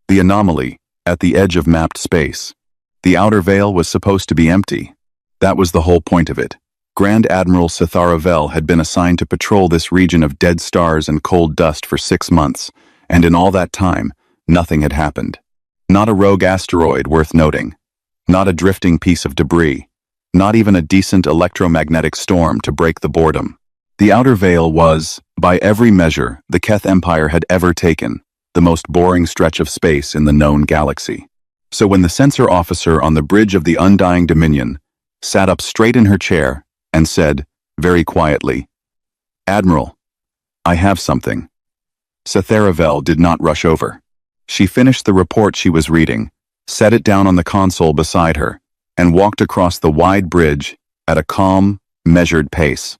The anomaly, at the edge of mapped space. The outer veil was supposed to be empty. That was the whole point of it. Grand Admiral Sethara Vel had been assigned to patrol this region of dead stars and cold dust for 6 months, and in all that time, nothing had happened. Not a rogue asteroid worth noting. Not a drifting piece of debris. Not even a decent electromagnetic storm to break the boredom. The outer veil was, by every measure, the Keth Empire had ever taken, the most boring stretch of space in the known galaxy. So when the sensor officer on the bridge of the Undying Dominion sat up straight in her chair and said, very quietly, "Admiral, I have something," Sethara Vel did not rush over. She finished the report she was reading, set it down on the console beside her, and walked across the wide bridge at a calm, measured pace.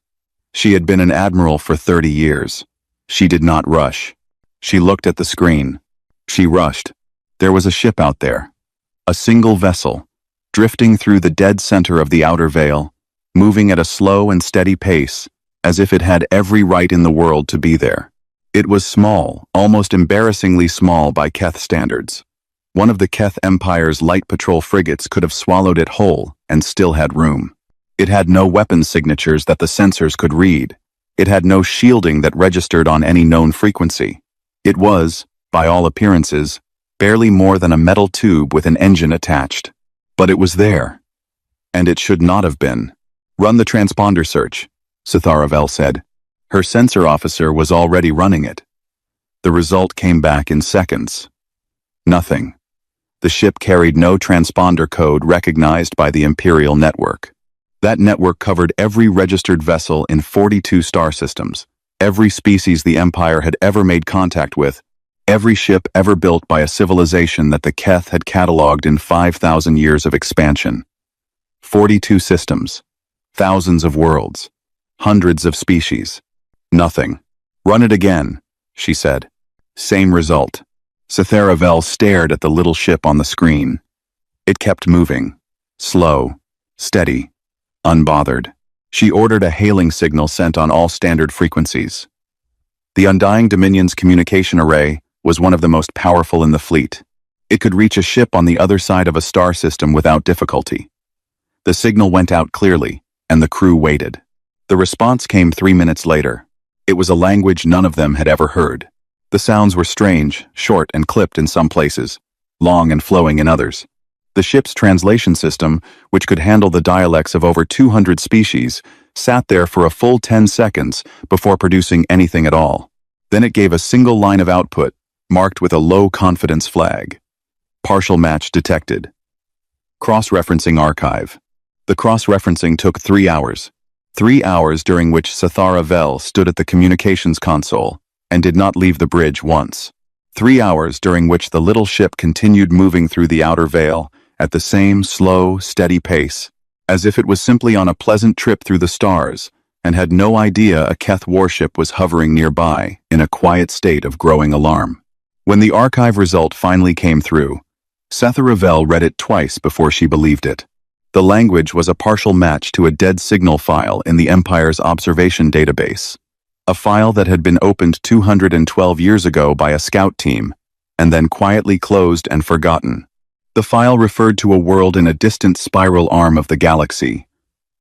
She had been an admiral for 30 years. She did not rush. She looked at the screen. She rushed. There was a ship out there. A single vessel, drifting through the dead center of the outer veil, moving at a slow and steady pace, as if it had every right in the world to be there. It was small, almost embarrassingly small by Keth standards. One of the Keth Empire's light patrol frigates could have swallowed it whole and still had room. It had no weapon signatures that the sensors could read. It had no shielding that registered on any known frequency. It was, by all appearances, barely more than a metal tube with an engine attached. But it was there. And it should not have been. "Run the transponder search," Sethara Vel said. Her sensor officer was already running it. The result came back in seconds. Nothing. The ship carried no transponder code recognized by the Imperial network. That network covered every registered vessel in 42 star systems, every species the Empire had ever made contact with, every ship ever built by a civilization that the Keth had cataloged in 5,000 years of expansion. 42 systems, thousands of worlds, hundreds of species. Nothing. "Run it again," she said. Same result. Sethara Vel stared at the little ship on the screen. It kept moving. Slow, steady, unbothered. She ordered a hailing signal sent on all standard frequencies. The Undying Dominion's communication array was one of the most powerful in the fleet. It could reach a ship on the other side of a star system without difficulty. The signal went out clearly, and the crew waited. The response came 3 minutes later. It was a language none of them had ever heard. The sounds were strange, short and clipped in some places, long and flowing in others. The ship's translation system, which could handle the dialects of over 200 species, sat there for a full 10 seconds before producing anything at all. Then it gave a single line of output, marked with a low-confidence flag. Partial match detected. Cross-referencing archive. The cross-referencing took 3 hours. 3 hours during which Sethara Vel stood at the communications console and did not leave the bridge once. 3 hours during which the little ship continued moving through the outer veil at the same slow, steady pace, as if it was simply on a pleasant trip through the stars and had no idea a Keth warship was hovering nearby in a quiet state of growing alarm. When the archive result finally came through, Sethara Vel read it twice before she believed it. The language was a partial match to a dead signal file in the Empire's observation database, a file that had been opened 212 years ago by a scout team, and then quietly closed and forgotten. The file referred to a world in a distant spiral arm of the galaxy,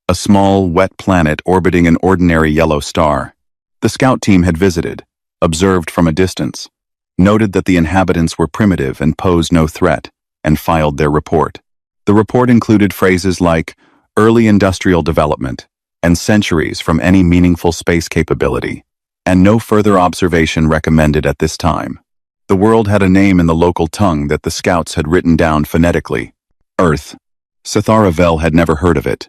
a small, wet planet orbiting an ordinary yellow star. The scout team had visited, observed from a distance, noted that the inhabitants were primitive and posed no threat, and filed their report. The report included phrases like early industrial development and centuries from any meaningful space capability, and no further observation recommended at this time. The world had a name in the local tongue that the scouts had written down phonetically. Earth. Sethara Vel had never heard of it.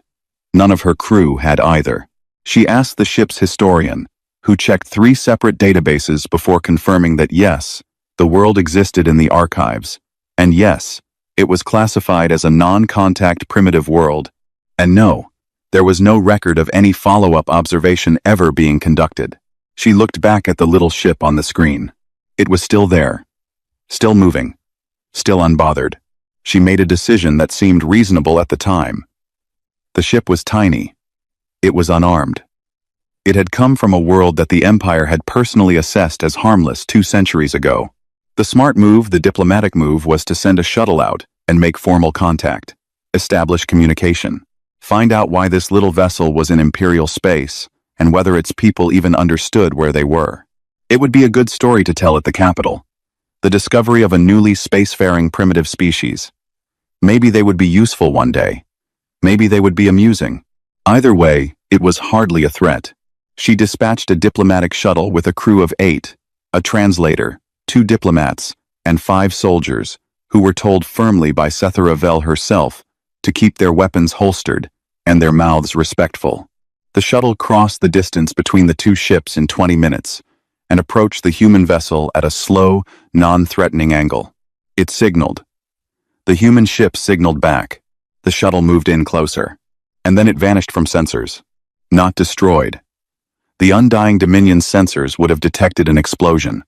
None of her crew had either. She asked the ship's historian, who checked 3 separate databases before confirming that yes, the world existed in the archives, and yes, it was classified as a non-contact primitive world, and no, there was no record of any follow-up observation ever being conducted. She looked back at the little ship on the screen. It was still there, still moving, still unbothered. She made a decision that seemed reasonable at the time. The ship was tiny. It was unarmed. It had come from a world that the Empire had personally assessed as harmless 2 centuries ago. The smart move, the diplomatic move, was to send a shuttle out and make formal contact, establish communication, find out why this little vessel was in Imperial space and whether its people even understood where they were. It would be a good story to tell at the capital. The discovery of a newly spacefaring primitive species. Maybe they would be useful one day. Maybe they would be amusing. Either way, it was hardly a threat. She dispatched a diplomatic shuttle with a crew of 8, a translator, 2 diplomats, and 5 soldiers, who were told firmly by Sethara Vel herself to keep their weapons holstered and their mouths respectful. The shuttle crossed the distance between the 2 ships in 20 minutes and approached the human vessel at a slow, non-threatening angle. It signaled. The human ship signaled back. The shuttle moved in closer, and then it vanished from sensors. Not destroyed. The Undying Dominion's sensors would have detected an explosion.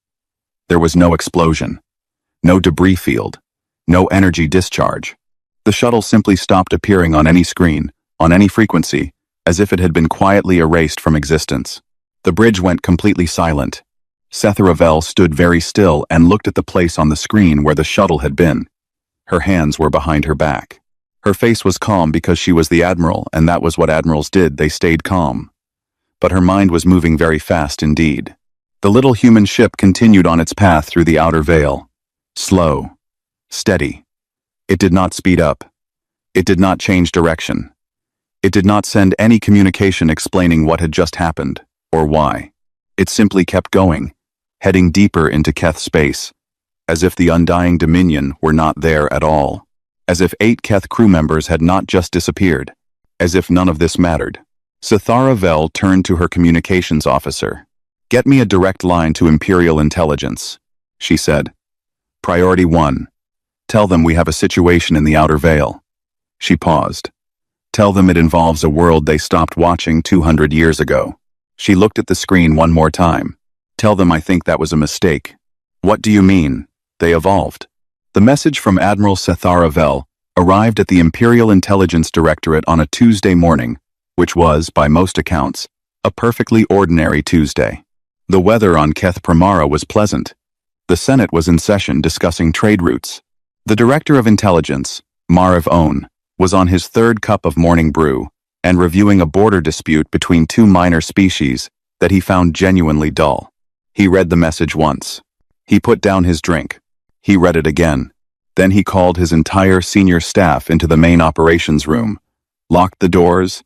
There was no explosion. No debris field. No energy discharge. The shuttle simply stopped appearing on any screen, on any frequency, as if it had been quietly erased from existence. The bridge went completely silent. Sethara Vel stood very still and looked at the place on the screen where the shuttle had been. Her hands were behind her back. Her face was calm because she was the admiral, and that was what admirals did, they stayed calm. But her mind was moving very fast indeed. The little human ship continued on its path through the outer veil. Slow. Steady. It did not speed up. It did not change direction. It did not send any communication explaining what had just happened, or why. It simply kept going, heading deeper into Keth space, as if the Undying Dominion were not there at all. As if 8 Keth crew members had not just disappeared. As if none of this mattered. Sethara Vel turned to her communications officer. "Get me a direct line to Imperial Intelligence," she said. "Priority 1. Tell them we have a situation in the Outer Veil." She paused. "Tell them it involves a world they stopped watching 200 years ago." She looked at the screen one more time. "Tell them I think that was a mistake." "What do you mean? They evolved." The message from Admiral Sethara Vel arrived at the Imperial Intelligence Directorate on a Tuesday morning, which was, by most accounts, a perfectly ordinary Tuesday. The weather on Keth Primara was pleasant. The Senate was in session discussing trade routes. The Director of Intelligence, Marav On, was on his 3rd cup of morning brew and reviewing a border dispute between 2 minor species that he found genuinely dull. He read the message once. He put down his drink. He read it again. Then he called his entire senior staff into the main operations room, locked the doors,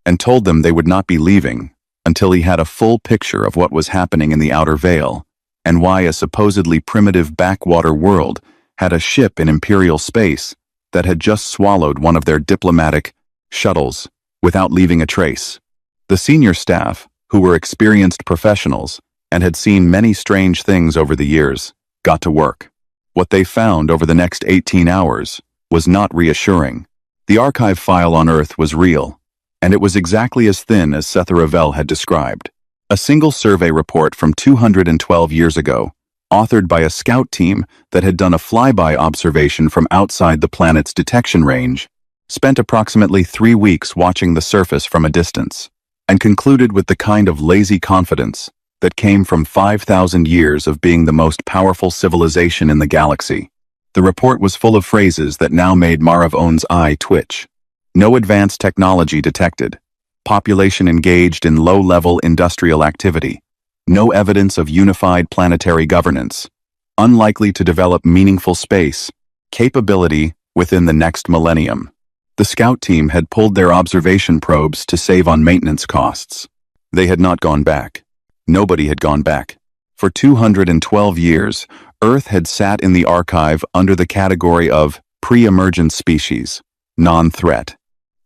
and told them they would not be leaving until he had a full picture of what was happening in the Outer Veil and why a supposedly primitive backwater world had a ship in Imperial space that had just swallowed one of their diplomatic shuttles without leaving a trace. The senior staff, who were experienced professionals and had seen many strange things over the years, got to work. What they found over the next 18 hours was not reassuring. The archive file on Earth was real, and it was exactly as thin as Sethara Vel had described. A single survey report from 212 years ago, authored by a scout team that had done a flyby observation from outside the planet's detection range, spent approximately 3 weeks watching the surface from a distance, and concluded with the kind of lazy confidence that came from 5,000 years of being the most powerful civilization in the galaxy. The report was full of phrases that now made Marav On's eye twitch. No advanced technology detected. Population engaged in low-level industrial activity. No evidence of unified planetary governance. Unlikely to develop meaningful space. Capability within the next millennium. The scout team had pulled their observation probes to save on maintenance costs. They had not gone back. Nobody had gone back. For 212 years, Earth had sat in the archive under the category of pre-emergent species, non-threat,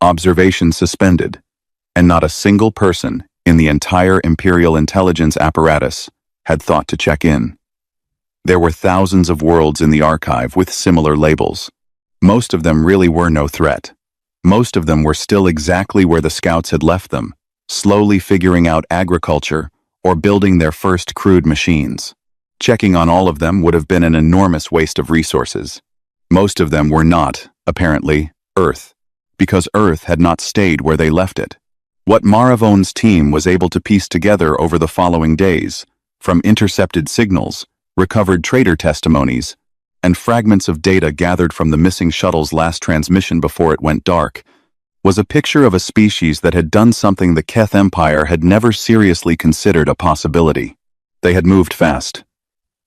observation suspended, and not a single person in the entire Imperial intelligence apparatus had thought to check in. There were thousands of worlds in the archive with similar labels. Most of them really were no threat. Most of them were still exactly where the scouts had left them, slowly figuring out agriculture or building their first crude machines. Checking on all of them would have been an enormous waste of resources. Most of them were not, apparently, Earth, because Earth had not stayed where they left it. What Marav On's team was able to piece together over the following days, from intercepted signals, recovered trader testimonies, and fragments of data gathered from the missing shuttle's last transmission before it went dark, was a picture of a species that had done something the Keth Empire had never seriously considered a possibility. They had moved fast.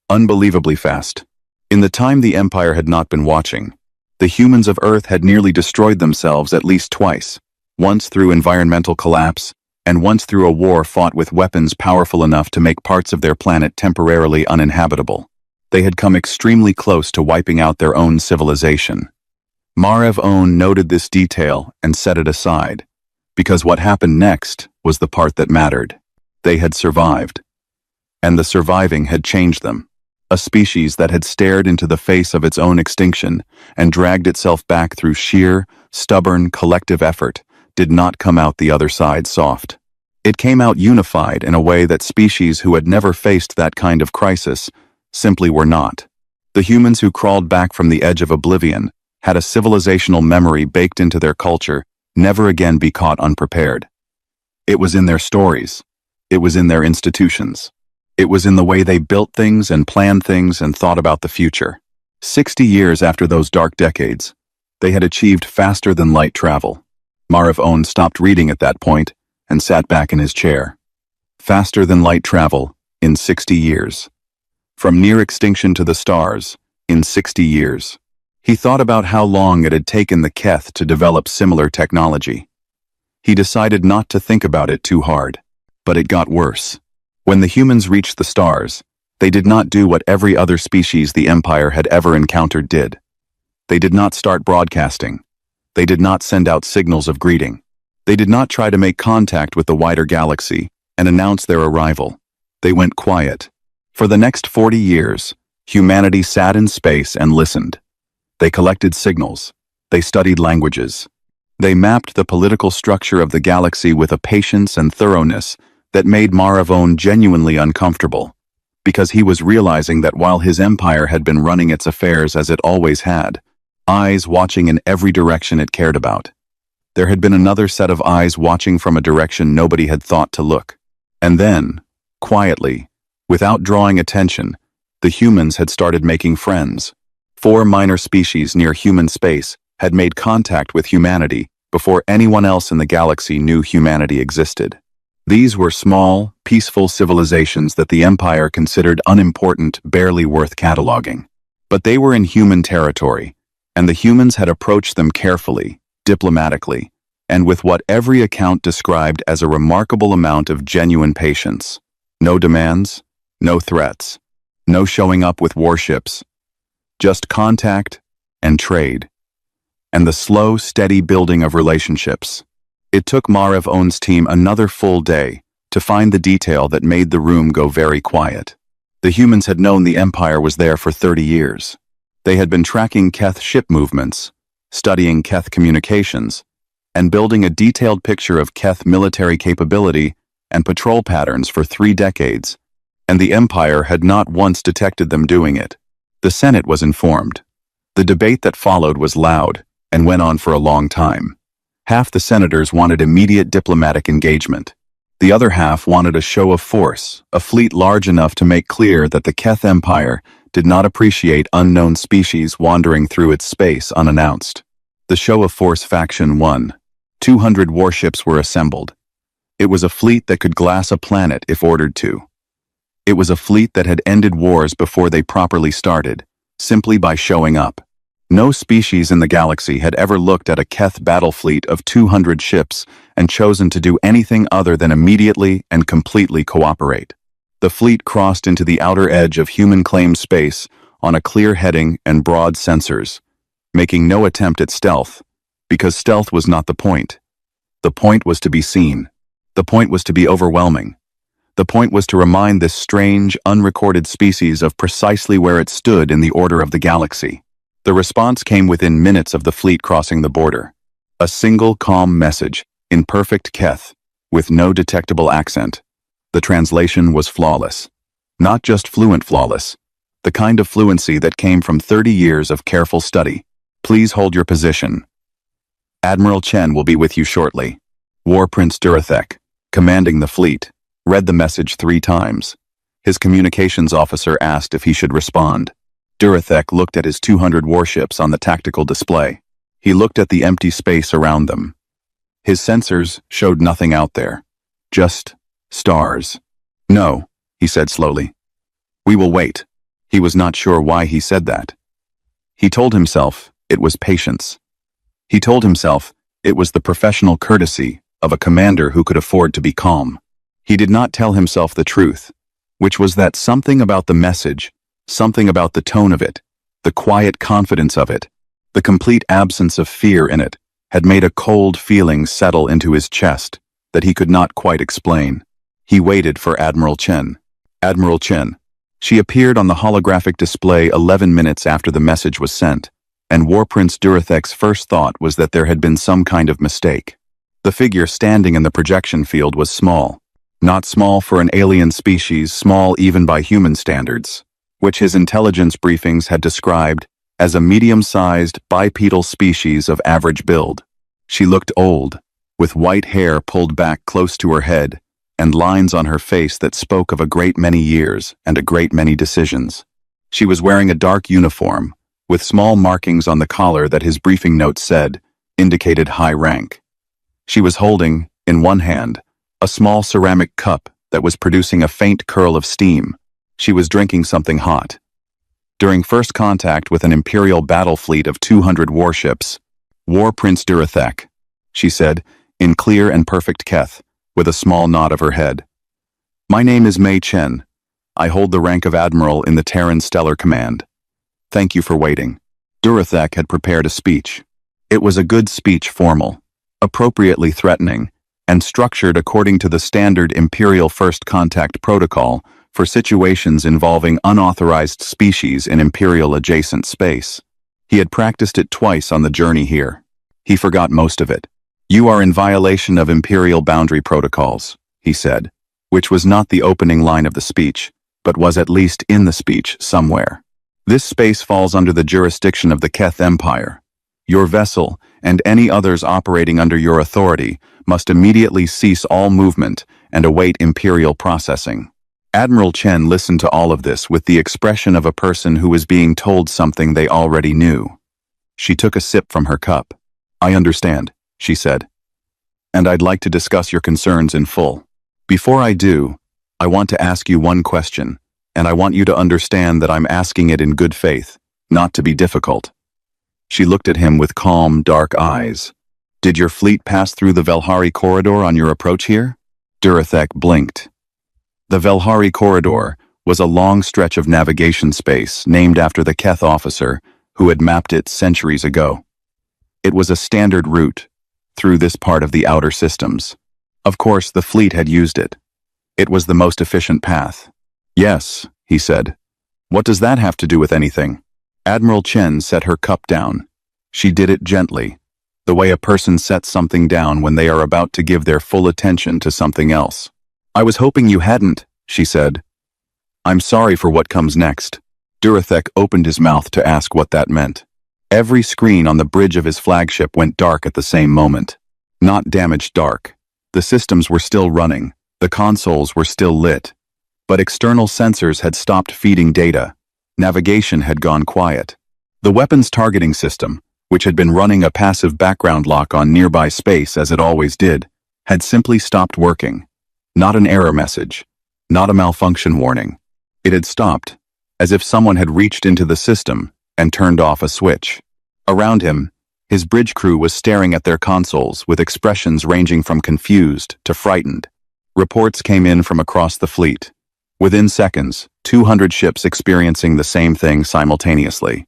Unbelievably fast. In the time the Empire had not been watching, the humans of Earth had nearly destroyed themselves at least twice, once through environmental collapse, and once through a war fought with weapons powerful enough to make parts of their planet temporarily uninhabitable. They had come extremely close to wiping out their own civilization. Marev Own noted this detail and set it aside, because what happened next was the part that mattered. They had survived. And the surviving had changed them. A species that had stared into the face of its own extinction and dragged itself back through sheer, stubborn, collective effort did not come out the other side soft. It came out unified in a way that species who had never faced that kind of crisis simply were not. The humans who crawled back from the edge of oblivion had a civilizational memory baked into their culture, never again be caught unprepared. It was in their stories. It was in their institutions. It was in the way they built things and planned things and thought about the future. 60 years after those dark decades, they had achieved faster-than-light travel. Marev Own stopped reading at that point and sat back in his chair. Faster-than-light travel in 60 years. From near extinction to the stars in 60 years. He thought about how long it had taken the Keth to develop similar technology. He decided not to think about it too hard, but it got worse. When the humans reached the stars, they did not do what every other species the Empire had ever encountered did. They did not start broadcasting. They did not send out signals of greeting. They did not try to make contact with the wider galaxy and announce their arrival. They went quiet. For the next 40 years, humanity sat in space and listened. They collected signals. They studied languages. They mapped the political structure of the galaxy with a patience and thoroughness that made Marev Own genuinely uncomfortable, because he was realizing that while his empire had been running its affairs as it always had, eyes watching in every direction it cared about, there had been another set of eyes watching from a direction nobody had thought to look. And then, quietly, without drawing attention, the humans had started making friends. 4 minor species near human space had made contact with humanity before anyone else in the galaxy knew humanity existed. These were small, peaceful civilizations that the Empire considered unimportant, barely worth cataloging. But they were in human territory, and the humans had approached them carefully, diplomatically, and with what every account described as a remarkable amount of genuine patience. No demands, no threats, no showing up with warships. Just contact and trade, and the slow, steady building of relationships. It took Marev Own's team another full day to find the detail that made the room go very quiet. The humans had known the Empire was there for 30 years. They had been tracking Keth ship movements, studying Keth communications, and building a detailed picture of Keth military capability and patrol patterns for 3 decades, and the Empire had not once detected them doing it. The Senate was informed. The debate that followed was loud and went on for a long time. Half the senators wanted immediate diplomatic engagement. The other half wanted a show of force, a fleet large enough to make clear that the Keth Empire did not appreciate unknown species wandering through its space unannounced. The show of force faction won. 200 warships were assembled. It was a fleet that could glass a planet if ordered to. It was a fleet that had ended wars before they properly started, simply by showing up. No species in the galaxy had ever looked at a Keth battle fleet of 200 ships and chosen to do anything other than immediately and completely cooperate. The fleet crossed into the outer edge of human-claimed space on a clear heading and broad sensors, making no attempt at stealth, because stealth was not the point. The point was to be seen. The point was to be overwhelming. The point was to remind this strange, unrecorded species of precisely where it stood in the order of the galaxy. The response came within minutes of the fleet crossing the border. A single calm message, in perfect Keth, with no detectable accent. The translation was flawless. Not just fluent flawless. The kind of fluency that came from 30 years of careful study. Please hold your position. Admiral Chen will be with you shortly. War Prince Durathek, commanding the fleet, read the message 3 times. His communications officer asked if he should respond. Durathek looked at his 200 warships on the tactical display. He looked at the empty space around them. His sensors showed nothing out there. Just stars. No, he said slowly. We will wait. He was not sure why he said that. He told himself it was patience. He told himself it was the professional courtesy of a commander who could afford to be calm. He did not tell himself the truth, which was that something about the message, something about the tone of it, the quiet confidence of it, the complete absence of fear in it, had made a cold feeling settle into his chest that he could not quite explain. He waited for Admiral Chen. Admiral Chen. She appeared on the holographic display 11 minutes after the message was sent, and War Prince Durathek's first thought was that there had been some kind of mistake. The figure standing in the projection field was small. Not small for an alien species, small even by human standards, which his intelligence briefings had described as a medium-sized bipedal species of average build. She looked old, with white hair pulled back close to her head, and lines on her face that spoke of a great many years and a great many decisions. She was wearing a dark uniform, with small markings on the collar that his briefing notes said indicated high rank. She was holding, in one hand, a small ceramic cup that was producing a faint curl of steam. She was drinking something hot. During first contact with an Imperial battle fleet of 200 warships, War Prince Durathek, she said, in clear and perfect Keth, with a small nod of her head. My name is Mei Chen. I hold the rank of Admiral in the Terran Stellar Command. Thank you for waiting. Durathek had prepared a speech. It was a good speech, formal, appropriately threatening, and structured according to the standard Imperial First Contact protocol for situations involving unauthorized species in Imperial adjacent space. He had practiced it twice on the journey here. He forgot most of it. You are in violation of Imperial boundary protocols, he said, which was not the opening line of the speech, but was at least in the speech somewhere. This space falls under the jurisdiction of the Keth Empire. Your vessel, and any others operating under your authority, must immediately cease all movement and await Imperial processing. Admiral Chen listened to all of this with the expression of a person who was being told something they already knew. She took a sip from her cup. I understand, she said. And I'd like to discuss your concerns in full. Before I do, I want to ask you one question, and I want you to understand that I'm asking it in good faith, not to be difficult. She looked at him with calm, dark eyes. Did your fleet pass through the Velhari corridor on your approach here? Durathek blinked. The Velhari corridor was a long stretch of navigation space named after the Keth officer who had mapped it centuries ago. It was a standard route through this part of the outer systems. Of course, the fleet had used it. It was the most efficient path. Yes, he said. What does that have to do with anything? Admiral Chen set her cup down. She did it gently, the way a person sets something down when they are about to give their full attention to something else. I was hoping you hadn't, she said. I'm sorry for what comes next. Durathek opened his mouth to ask what that meant. Every screen on the bridge of his flagship went dark at the same moment. Not damaged dark. The systems were still running. The consoles were still lit. But external sensors had stopped feeding data. Navigation had gone quiet. The weapons targeting system, which had been running a passive background lock on nearby space as it always did, had simply stopped working. Not an error message. Not a malfunction warning. It had stopped, as if someone had reached into the system and turned off a switch. Around him, his bridge crew was staring at their consoles with expressions ranging from confused to frightened. Reports came in from across the fleet. Within seconds, 200 ships experiencing the same thing simultaneously.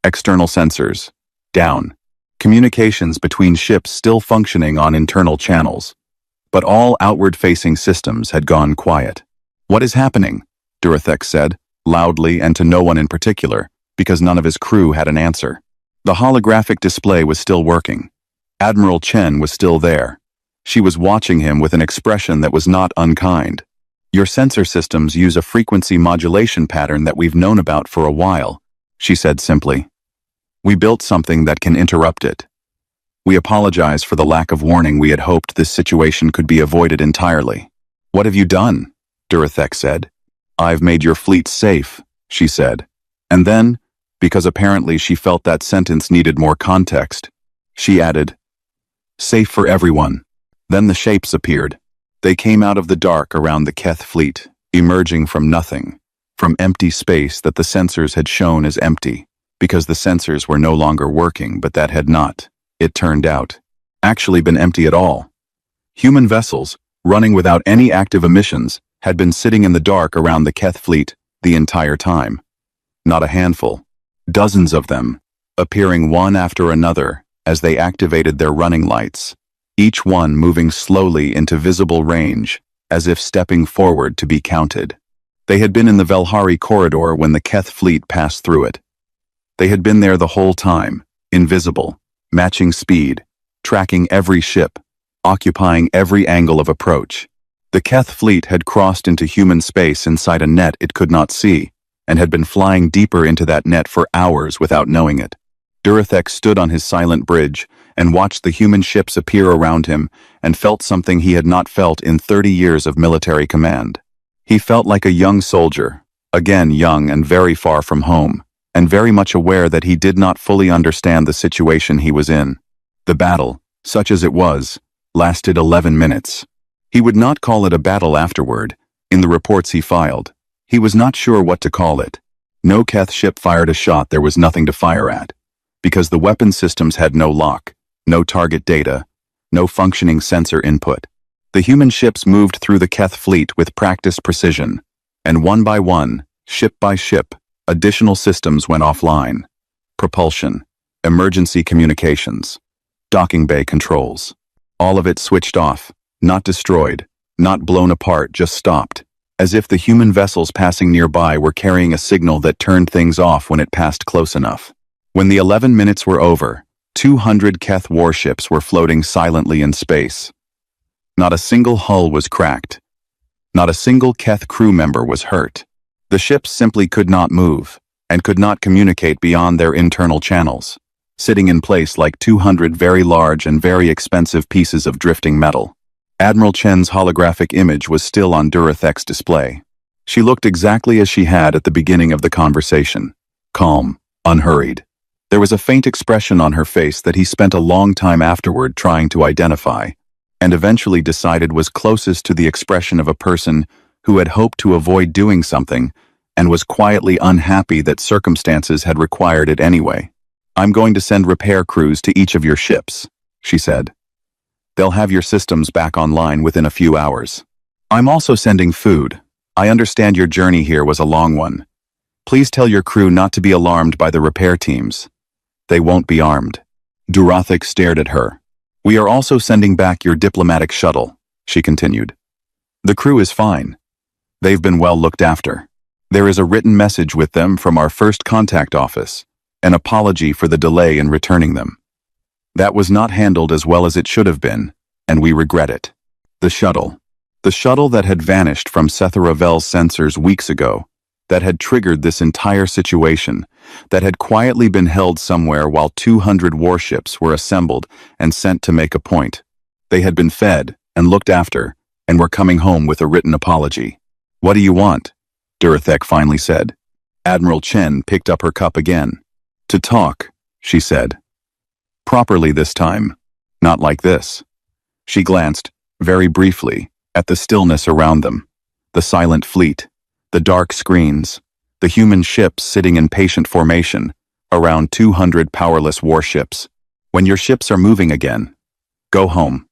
External sensors, down. Communications between ships still functioning on internal channels. But all outward-facing systems had gone quiet. What is happening? Durathek said, loudly and to no one in particular, because none of his crew had an answer. The holographic display was still working. Admiral Chen was still there. She was watching him with an expression that was not unkind. Your sensor systems use a frequency modulation pattern that we've known about for a while, she said simply. We built something that can interrupt it. We apologize for the lack of warning. We had hoped this situation could be avoided entirely. What have you done? Durathek said. "I've made your fleet safe," she said. And then, because apparently she felt that sentence needed more context, she added, "Safe for everyone." Then the shapes appeared. They came out of the dark around the Keth fleet, emerging from nothing, from empty space that the sensors had shown as empty, because the sensors were no longer working, but that had not, it turned out, actually been empty at all. Human vessels, running without any active emissions, had been sitting in the dark around the Keth fleet the entire time. Not a handful, dozens of them, appearing one after another as they activated their running lights, each one moving slowly into visible range, as if stepping forward to be counted. They had been in the Velhari corridor when the Keth fleet passed through it. They had been there the whole time, invisible, matching speed, tracking every ship, occupying every angle of approach. The Keth fleet had crossed into human space inside a net it could not see, and had been flying deeper into that net for hours without knowing it. Durathek stood on his silent bridge and watched the human ships appear around him and felt something he had not felt in 30 years of military command. He felt like a young soldier, again young and very far from home, and very much aware that he did not fully understand the situation he was in. The battle, such as it was, lasted 11 minutes. He would not call it a battle afterward. In the reports he filed, he was not sure what to call it. No Keth ship fired a shot there was nothing to fire at, because the weapon systems had no lock, no target data, no functioning sensor input. The human ships moved through the Keth fleet with practiced precision, and one by one, ship by ship, additional systems went offline. Propulsion, emergency communications, docking bay controls. All of it switched off, not destroyed, not blown apart, just stopped, as if the human vessels passing nearby were carrying a signal that turned things off when it passed close enough. When the 11 minutes were over, 200 Keth warships were floating silently in space. Not a single hull was cracked. Not a single Keth crew member was hurt. The ships simply could not move, and could not communicate beyond their internal channels, sitting in place like 200 very large and very expensive pieces of drifting metal. Admiral Chen's holographic image was still on Durathek's display. She looked exactly as she had at the beginning of the conversation, calm, unhurried. There was a faint expression on her face that he spent a long time afterward trying to identify, and eventually decided was closest to the expression of a person who had hoped to avoid doing something and was quietly unhappy that circumstances had required it anyway. "I'm going to send repair crews to each of your ships," she said. "They'll have your systems back online within a few hours. I'm also sending food. I understand your journey here was a long one. Please tell your crew not to be alarmed by the repair teams. They won't be armed." Durathek stared at her. "We are also sending back your diplomatic shuttle," she continued. "The crew is fine. They've been well looked after. There is a written message with them from our first contact office, an apology for the delay in returning them. That was not handled as well as it should have been, and we regret it." The shuttle that had vanished from Setharavel's sensors weeks ago, that had triggered this entire situation, that had quietly been held somewhere while 200 warships were assembled and sent to make a point. They had been fed and looked after, and were coming home with a written apology. "What do you want?" Durathek finally said. Admiral Chen picked up her cup again. "To talk," she said. "Properly this time. Not like this." She glanced, very briefly, at the stillness around them, the silent fleet, the dark screens, the human ships sitting in patient formation, around 200 powerless warships. "When your ships are moving again, go home.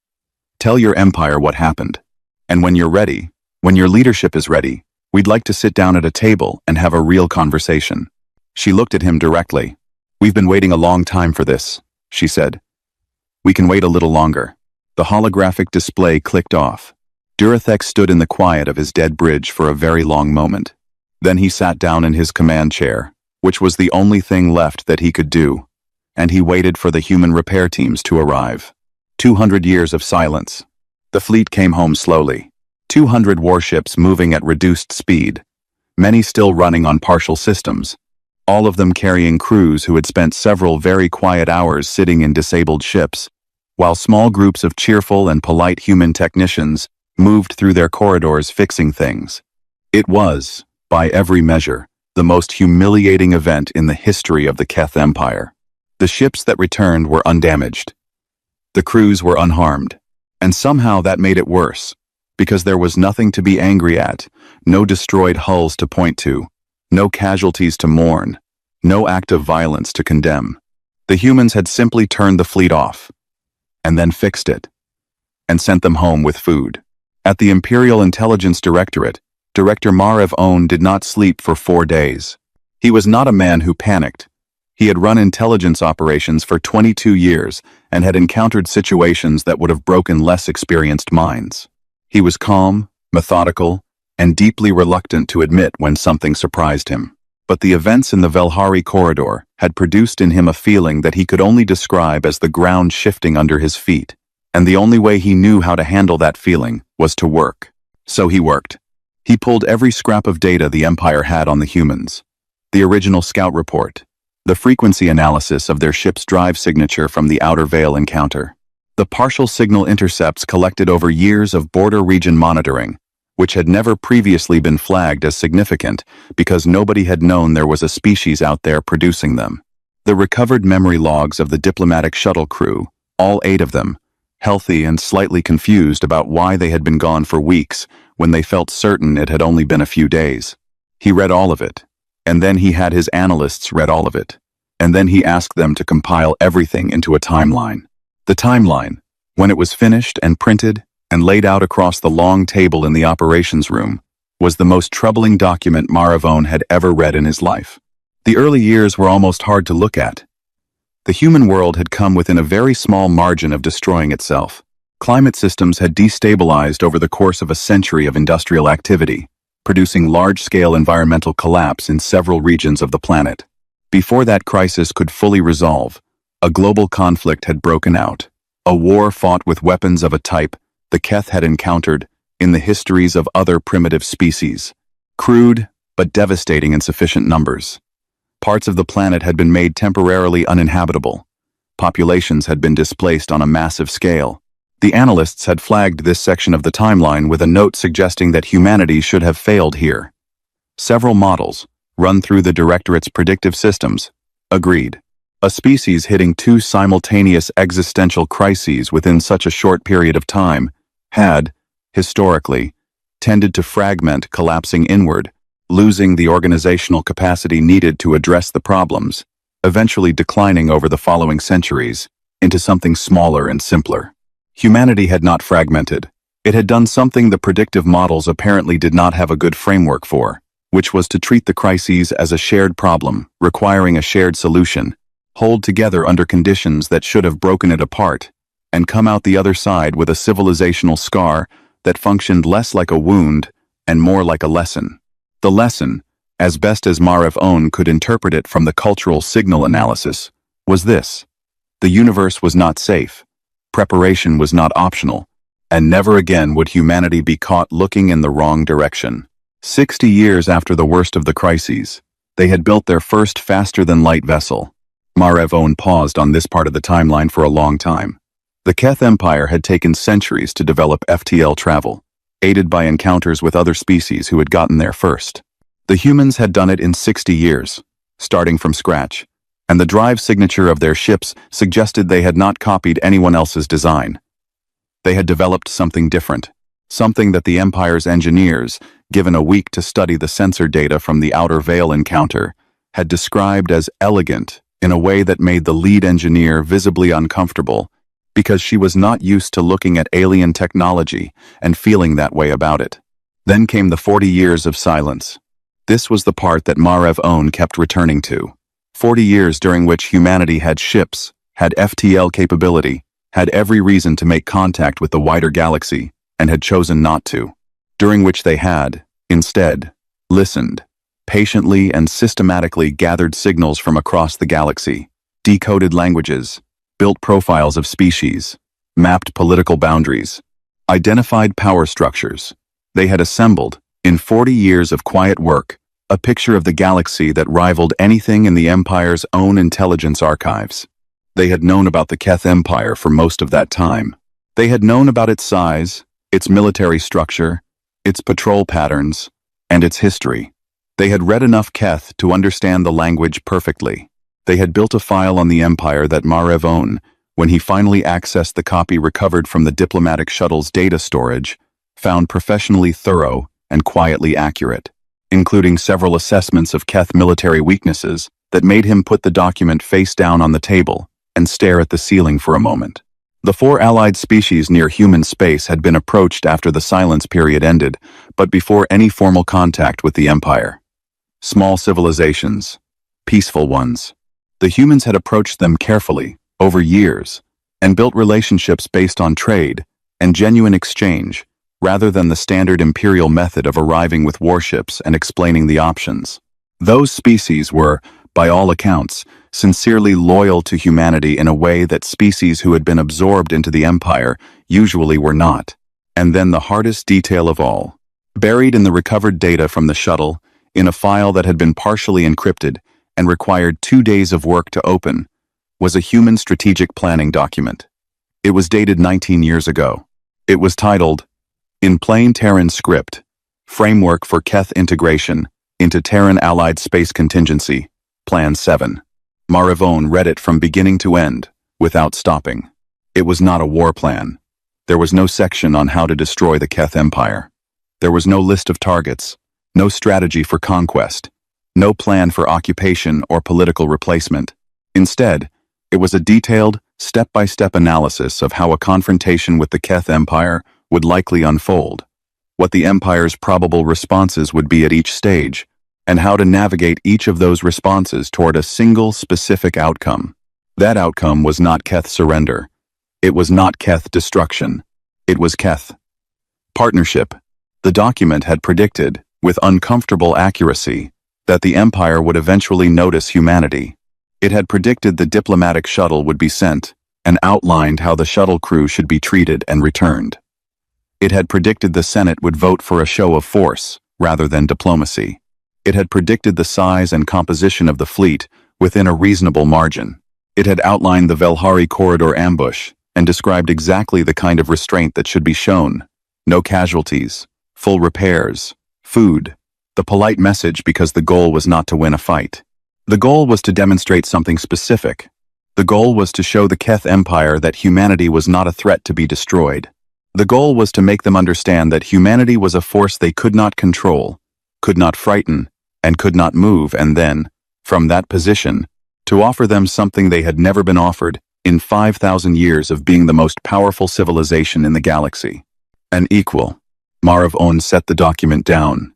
Tell your empire what happened. And when you're ready, when your leadership is ready, we'd like to sit down at a table and have a real conversation." She looked at him directly. "We've been waiting a long time for this," she said. "We can wait a little longer." The holographic display clicked off. Durathek stood in the quiet of his dead bridge for a very long moment. Then he sat down in his command chair, which was the only thing left that he could do, and he waited for the human repair teams to arrive. 200 years of silence. The fleet came home slowly. 200 warships moving at reduced speed, many still running on partial systems, all of them carrying crews who had spent several very quiet hours sitting in disabled ships, while small groups of cheerful and polite human technicians moved through their corridors fixing things. It was, By every measure, the most humiliating event in the history of the Keth Empire. The ships that returned were undamaged. The crews were unharmed. And somehow that made it worse, because there was nothing to be angry at, no destroyed hulls to point to, no casualties to mourn, no act of violence to condemn. The humans had simply turned the fleet off, and then fixed it, and sent them home with food. At the Imperial Intelligence Directorate, Director Marev Own did not sleep for 4 days. He was not a man who panicked. He had run intelligence operations for 22 years and had encountered situations that would have broken less experienced minds. He was calm, methodical, and deeply reluctant to admit when something surprised him. But the events in the Velhari corridor had produced in him a feeling that he could only describe as the ground shifting under his feet, and the only way he knew how to handle that feeling was to work. So he worked. He pulled every scrap of data the Empire had on the humans. The original scout report, the frequency analysis of their ship's drive signature from the Outer Veil encounter, the partial signal intercepts collected over years of border region monitoring, which had never previously been flagged as significant because nobody had known there was a species out there producing them. The recovered memory logs of the diplomatic shuttle crew, all 8 of them, healthy and slightly confused about why they had been gone for weeks when they felt certain it had only been a few days. He read all of it, and then he had his analysts read all of it, and then he asked them to compile everything into a timeline. The timeline, when it was finished and printed and laid out across the long table in the operations room, was the most troubling document Marev Own had ever read in his life. The early years were almost hard to look at. The human world had come within a very small margin of destroying itself. Climate systems had destabilized over the course of a century of industrial activity, producing large-scale environmental collapse in several regions of the planet. Before that crisis could fully resolve, a global conflict had broken out, a war fought with weapons of a type the Keth had encountered in the histories of other primitive species. Crude, but devastating in sufficient numbers. Parts of the planet had been made temporarily uninhabitable. Populations had been displaced on a massive scale. The analysts had flagged this section of the timeline with a note suggesting that humanity should have failed here. Several models, run through the Directorate's predictive systems, agreed. A species hitting 2 simultaneous existential crises within such a short period of time had, historically, tended to fragment, collapsing inward, losing the organizational capacity needed to address the problems, eventually declining over the following centuries into something smaller and simpler. Humanity had not fragmented. It had done something the predictive models apparently did not have a good framework for, which was to treat the crises as a shared problem, requiring a shared solution, hold together under conditions that should have broken it apart, and come out the other side with a civilizational scar that functioned less like a wound and more like a lesson. The lesson, as best as Marev Own could interpret it from the cultural signal analysis, was this: the universe was not safe, preparation was not optional, and never again would humanity be caught looking in the wrong direction. 60 years after the worst of the crises, they had built their first faster-than-light vessel. Marev Own paused on this part of the timeline for a long time. The Keth Empire had taken centuries to develop FTL travel, aided by encounters with other species who had gotten there first. The humans had done it in 60 years, starting from scratch, and the drive signature of their ships suggested they had not copied anyone else's design. They had developed something different, something that the Empire's engineers, given a week to study the sensor data from the Outer Veil encounter, had described as elegant in a way that made the lead engineer visibly uncomfortable, because she was not used to looking at alien technology and feeling that way about it. Then came the 40 years of silence. This was the part that Marev Own kept returning to. 40 years during which humanity had ships, had FTL capability, had every reason to make contact with the wider galaxy, and had chosen not to. During which they had, instead, listened, patiently and systematically gathered signals from across the galaxy, decoded languages, built profiles of species, mapped political boundaries, identified power structures. They had assembled, in 40 years of quiet work, a picture of the galaxy that rivaled anything in the Empire's own intelligence archives. They had known about the Keth Empire for most of that time. They had known about its size, its military structure, its patrol patterns, and its history. They had read enough Keth to understand the language perfectly. They had built a file on the Empire that Marevon, when he finally accessed the copy recovered from the diplomatic shuttle's data storage, found professionally thorough and quietly accurate, including several assessments of Keth military weaknesses that made him put the document face down on the table and stare at the ceiling for a moment. The 4 allied species near human space had been approached after the silence period ended, but before any formal contact with the Empire. Small civilizations, peaceful ones. The humans had approached them carefully, over years, and built relationships based on trade and genuine exchange, rather than the standard imperial method of arriving with warships and explaining the options. Those species were, by all accounts, sincerely loyal to humanity in a way that species who had been absorbed into the Empire usually were not. And then the hardest detail of all. Buried in the recovered data from the shuttle, in a file that had been partially encrypted and required 2 days of work to open, was a human strategic planning document. It was dated 19 years ago. It was titled, In Plain Terran Script, Framework for Keth Integration into Terran Allied Space Contingency, Plan 7. Marevon read it from beginning to end, without stopping. It was not a war plan. There was no section on how to destroy the Keth Empire. There was no list of targets, no strategy for conquest, no plan for occupation or political replacement. Instead, it was a detailed, step-by-step analysis of how a confrontation with the Keth Empire would likely unfold, what the Empire's probable responses would be at each stage, and how to navigate each of those responses toward a single specific outcome. That outcome was not Keth surrender. It was not Keth destruction. It was Keth partnership. The document had predicted, with uncomfortable accuracy, that the Empire would eventually notice humanity. It had predicted the diplomatic shuttle would be sent, and outlined how the shuttle crew should be treated and returned. It had predicted the Senate would vote for a show of force, rather than diplomacy. It had predicted the size and composition of the fleet within a reasonable margin. It had outlined the Velhari corridor ambush, and described exactly the kind of restraint that should be shown. No casualties, full repairs, food, the polite message because the goal was not to win a fight. The goal was to demonstrate something specific. The goal was to show the Keth Empire that humanity was not a threat to be destroyed. The goal was to make them understand that humanity was a force they could not control, could not frighten, and could not move, and then, from that position, to offer them something they had never been offered in 5,000 years of being the most powerful civilization in the galaxy. An equal. Marevon set the document down.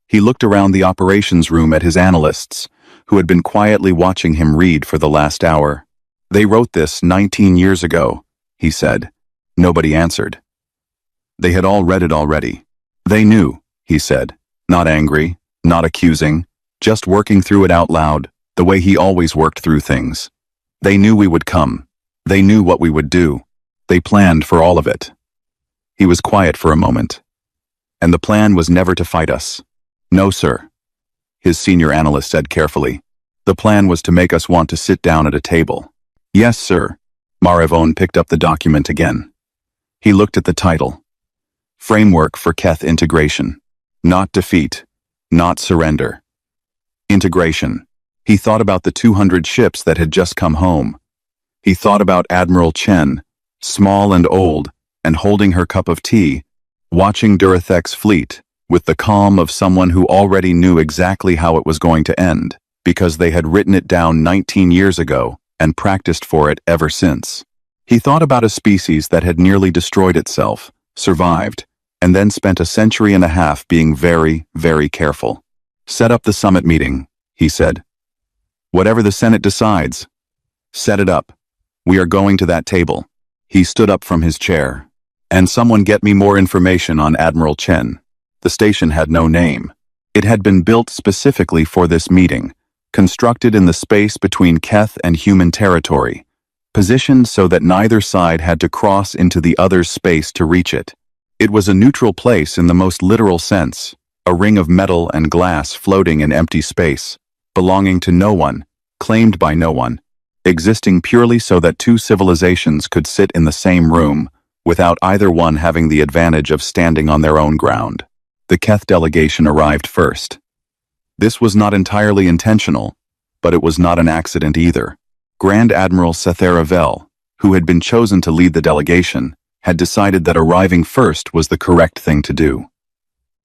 He looked around the operations room at his analysts, who had been quietly watching him read for the last hour. They wrote this 19 years ago, he said. Nobody answered. They had all read it already. They knew, he said, not angry, not accusing, just working through it out loud, the way he always worked through things. They knew we would come. They knew what we would do. They planned for all of it. He was quiet for a moment. And the plan was never to fight us. No, sir. His senior analyst said carefully. The plan was to make us want to sit down at a table. Yes, sir. Marevon picked up the document again. He looked at the title. Framework for Keth Integration. Not defeat. Not surrender. Integration. He thought about the 200 ships that had just come home. He thought about Admiral Chen, small and old, and holding her cup of tea, watching Durathek's fleet, with the calm of someone who already knew exactly how it was going to end, because they had written it down 19 years ago and practiced for it ever since. He thought about a species that had nearly destroyed itself, survived, and then spent a century and a half being very, very careful. Set up the summit meeting, he said. Whatever the Senate decides, set it up. We are going to that table. He stood up from his chair. And someone get me more information on Admiral Chen. The station had no name. It had been built specifically for this meeting, constructed in the space between Keth and human territory, positioned so that neither side had to cross into the other's space to reach it. It was a neutral place in the most literal sense, a ring of metal and glass floating in empty space, belonging to no one, claimed by no one, existing purely so that two civilizations could sit in the same room, without either one having the advantage of standing on their own ground. The Keth delegation arrived first. This was not entirely intentional, but it was not an accident either. Grand Admiral Setharavel, who had been chosen to lead the delegation, had decided that arriving first was the correct thing to do.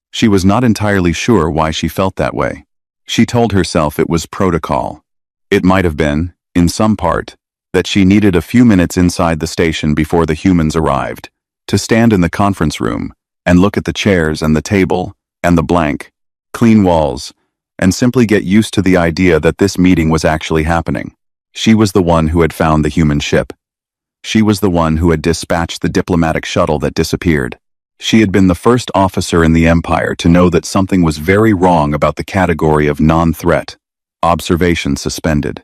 She was not entirely sure why she felt that way. She told herself it was protocol. It might have been, in some part, that she needed a few minutes inside the station before the humans arrived, to stand in the conference room and look at the chairs and the table and the blank, clean walls, and simply get used to the idea that this meeting was actually happening. She was the one who had found the human ship. She was the one who had dispatched the diplomatic shuttle that disappeared. She had been the first officer in the Empire to know that something was very wrong about the category of non-threat, observation suspended.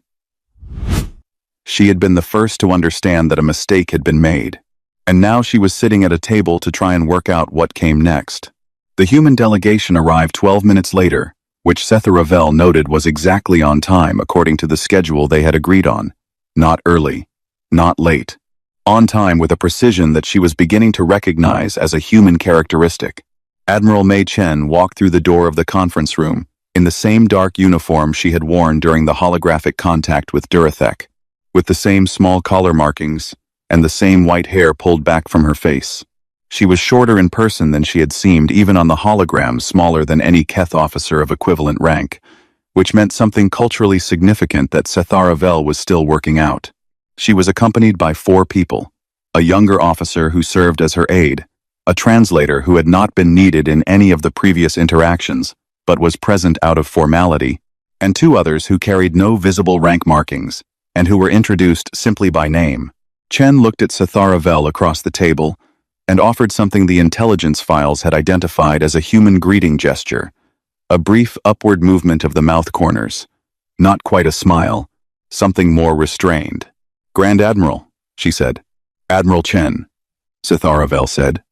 She had been the first to understand that a mistake had been made, and now she was sitting at a table to try and work out what came next. The human delegation arrived 12 minutes later, which Setharavel noted was exactly on time according to the schedule they had agreed on. Not early, not late. On time with a precision that she was beginning to recognize as a human characteristic. Admiral Mei Chen walked through the door of the conference room, in the same dark uniform she had worn during the holographic contact with Durathek, with the same small collar markings, and the same white hair pulled back from her face. She was shorter in person than she had seemed, even on the hologram smaller than any Keth officer of equivalent rank, which meant something culturally significant that Setharavel was still working out. She was accompanied by 4 people: a younger officer who served as her aide, a translator who had not been needed in any of the previous interactions, but was present out of formality, and 2 others who carried no visible rank markings, and who were introduced simply by name. Chen looked at Setharavel across the table, and offered something the intelligence files had identified as a human greeting gesture, a brief upward movement of the mouth corners. Not quite a smile, something more restrained. "Grand Admiral," she said. "Admiral Chen," Setharavel said.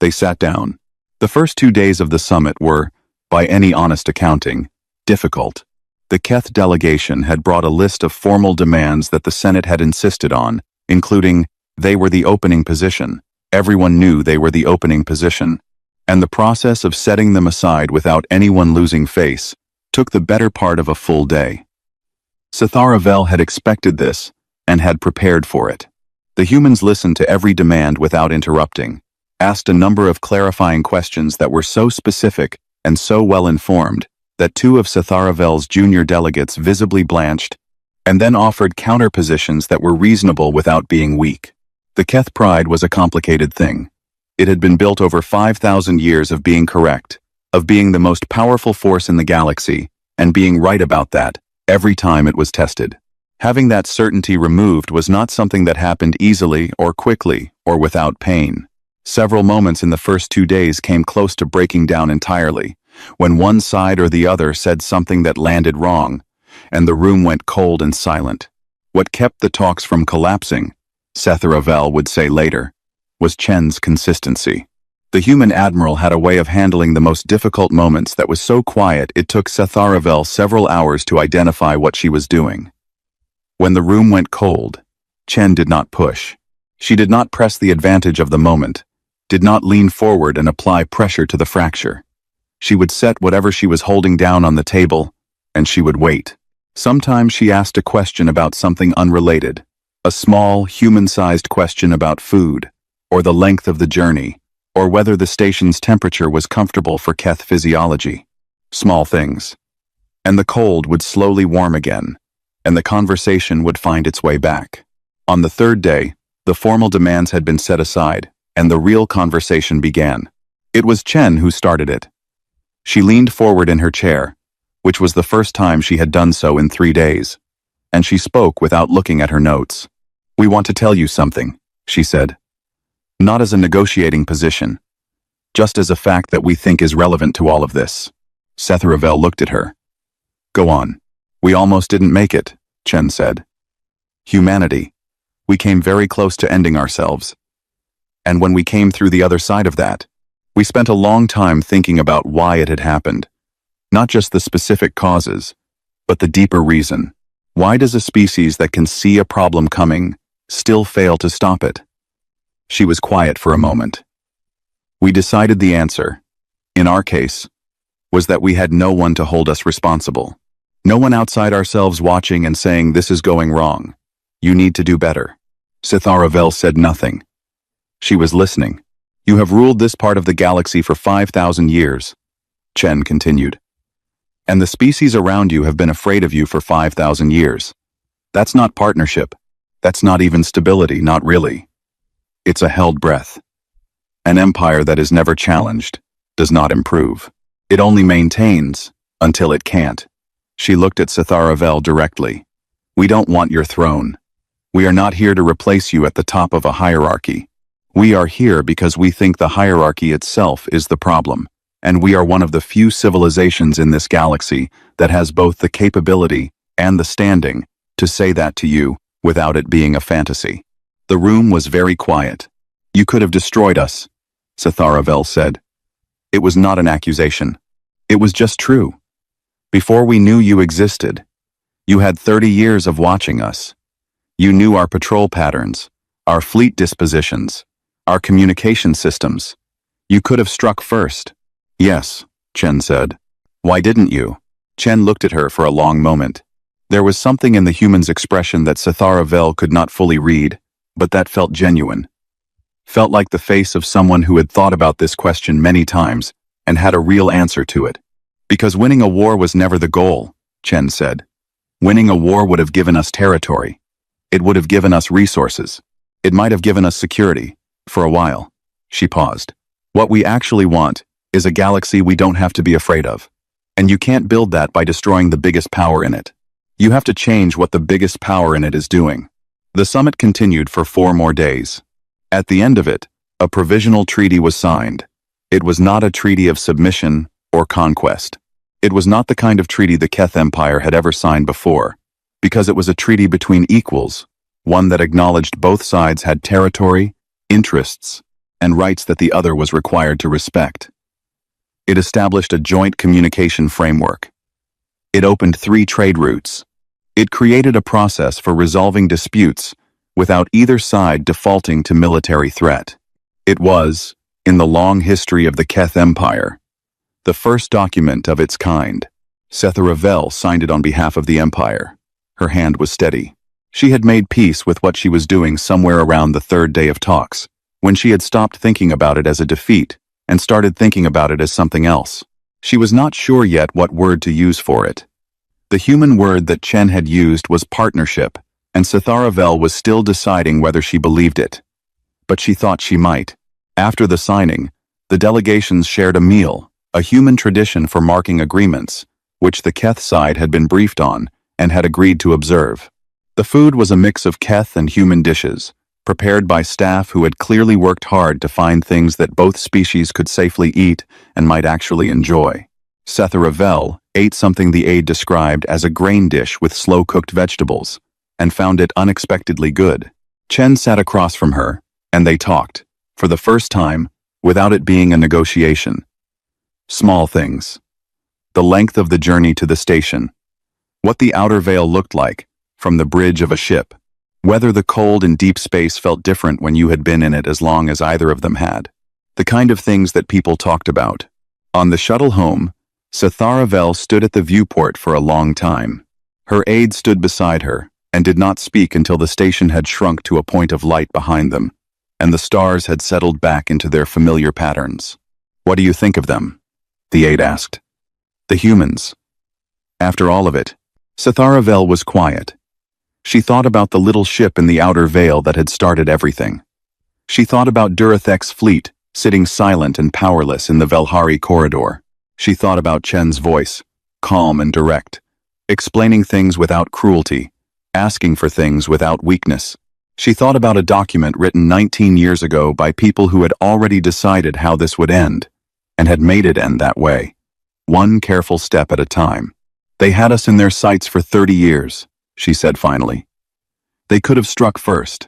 They sat down. The first 2 days of the summit were, by any honest accounting, difficult. The Keth delegation had brought a list of formal demands that the Senate had insisted on, including, they were the opening position. Everyone knew they were the opening position. And the process of setting them aside without anyone losing face took the better part of a full day. Setharavel had expected this, and had prepared for it. The humans listened to every demand without interrupting, asked a number of clarifying questions that were so specific and so well-informed that 2 of Setharavel's junior delegates visibly blanched, and then offered counterpositions that were reasonable without being weak. The Keth pride was a complicated thing. It had been built over 5,000 years of being correct, of being the most powerful force in the galaxy, and being right about that every time it was tested. Having that certainty removed was not something that happened easily or quickly or without pain. Several moments in the first 2 days came close to breaking down entirely, when one side or the other said something that landed wrong, and the room went cold and silent. What kept the talks from collapsing, Setharavel would say later, was Chen's consistency. The human admiral had a way of handling the most difficult moments that was so quiet it took Setharavel several hours to identify what she was doing. When the room went cold, Chen did not push. She did not press the advantage of the moment, did not lean forward and apply pressure to the fracture. She would set whatever she was holding down on the table, and she would wait. Sometimes she asked a question about something unrelated, a small, human-sized question about food, or the length of the journey, or whether the station's temperature was comfortable for Keth physiology. Small things. And the cold would slowly warm again, and the conversation would find its way back. On the 3rd day, the formal demands had been set aside, and the real conversation began. It was Chen who started it. She leaned forward in her chair, which was the first time she had done so in 3 days, and she spoke without looking at her notes. "We want to tell you something," she said. "Not as a negotiating position, just as a fact that we think is relevant to all of this." Setharavel looked at her. "Go on." "We almost didn't make it," Chen said. "Humanity. We came very close to ending ourselves. And when we came through the other side of that, we spent a long time thinking about why it had happened. Not just the specific causes, but the deeper reason. Why does a species that can see a problem coming still fail to stop it?" She was quiet for a moment. "We decided the answer. In our case, was that we had no one to hold us responsible. No one outside ourselves watching and saying, "This is going wrong. You need to do better." Sitharavel said nothing. She was listening. "You have ruled this part of the galaxy for 5,000 years, Chen continued. And the species around you have been afraid of you for 5,000 years. That's not partnership. That's not even stability, not really. It's a held breath. An empire that is never challenged does not improve. It only maintains until it can't." She looked at Sitharavel directly. "We don't want your throne. We are not here to replace you at the top of a hierarchy. We are here because we think the hierarchy itself is the problem, and we are one of the few civilizations in this galaxy that has both the capability and the standing to say that to you without it being a fantasy." The room was very quiet. "You could have destroyed us," Sitharavel said. It was not an accusation. It was just true. Before we knew you existed, you had 30 years of watching us. You knew our patrol patterns, our fleet dispositions, our communication systems. You could have struck first. "Yes," Chen said. "Why didn't you?" Chen looked at her for a long moment. There was something in the human's expression that Sitharavel could not fully read, but that felt genuine. Felt like the face of someone who had thought about this question many times and had a real answer to it. "Because winning a war was never the goal," Chen said. "Winning a war would have given us territory. It would have given us resources. It might have given us security. For a while." She paused. "What we actually want is a galaxy we don't have to be afraid of. And you can't build that by destroying the biggest power in it. You have to change what the biggest power in it is doing." The summit continued for 4 more days. At the end of it, a provisional treaty was signed. It was not a treaty of submission or conquest. It was not the kind of treaty the Keth Empire had ever signed before, because it was a treaty between equals, one that acknowledged both sides had territory, interests, and rights that the other was required to respect. It established a joint communication framework. It opened 3 trade routes. It created a process for resolving disputes without either side defaulting to military threat. It was, in the long history of the Keth Empire, the first document of its kind. Sitharavel signed it on behalf of the Empire. Her hand was steady. She had made peace with what she was doing somewhere around the 3rd day of talks, when she had stopped thinking about it as a defeat and started thinking about it as something else. She was not sure yet what word to use for it. The human word that Chen had used was partnership, and Sitharavel was still deciding whether she believed it. But she thought she might. After the signing, the delegations shared a meal, a human tradition for marking agreements, which the Keth side had been briefed on and had agreed to observe. The food was a mix of Keth and human dishes, prepared by staff who had clearly worked hard to find things that both species could safely eat and might actually enjoy. Sitharavel ate something the aide described as a grain dish with slow-cooked vegetables, and found it unexpectedly good. Chen sat across from her, and they talked, for the first time, without it being a negotiation. Small things. The length of the journey to the station. What the outer veil looked like, from the bridge of a ship. Whether the cold and deep space felt different when you had been in it as long as either of them had. The kind of things that people talked about. On the shuttle home, Sitharavel stood at the viewport for a long time. Her aide stood beside her, and did not speak until the station had shrunk to a point of light behind them, and the stars had settled back into their familiar patterns. "What do you think of them?" the aide asked. "The humans." After all of it, Sitharavel was quiet. She thought about the little ship in the outer veil that had started everything. She thought about Durathek's fleet, sitting silent and powerless in the Velhari corridor. She thought about Chen's voice, calm and direct, explaining things without cruelty, asking for things without weakness. She thought about a document written 19 years ago by people who had already decided how this would end, and had made it end that way, one careful step at a time. "They had us in their sights for 30 years, she said finally. "They could have struck first.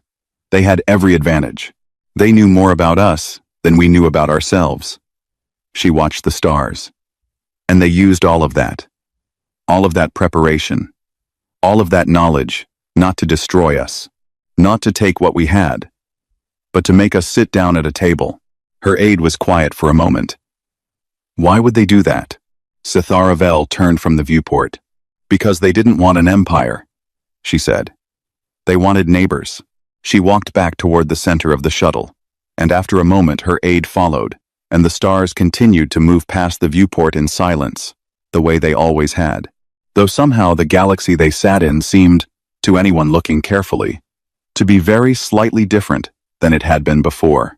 They had every advantage. They knew more about us than we knew about ourselves." She watched the stars. And they used all of that preparation, all of that knowledge, not to destroy us, not to take what we had, but to make us sit down at a table. Her aide was quiet for a moment. "Why would they do that?" Sithara Vel turned from the viewport. Because they didn't want an empire, she said. They wanted neighbors. She walked back toward the center of the shuttle, and after a moment her aide followed, and the stars continued to move past the viewport in silence, the way they always had. Though somehow the galaxy they sat in seemed, to anyone looking carefully, to be very slightly different than it had been before.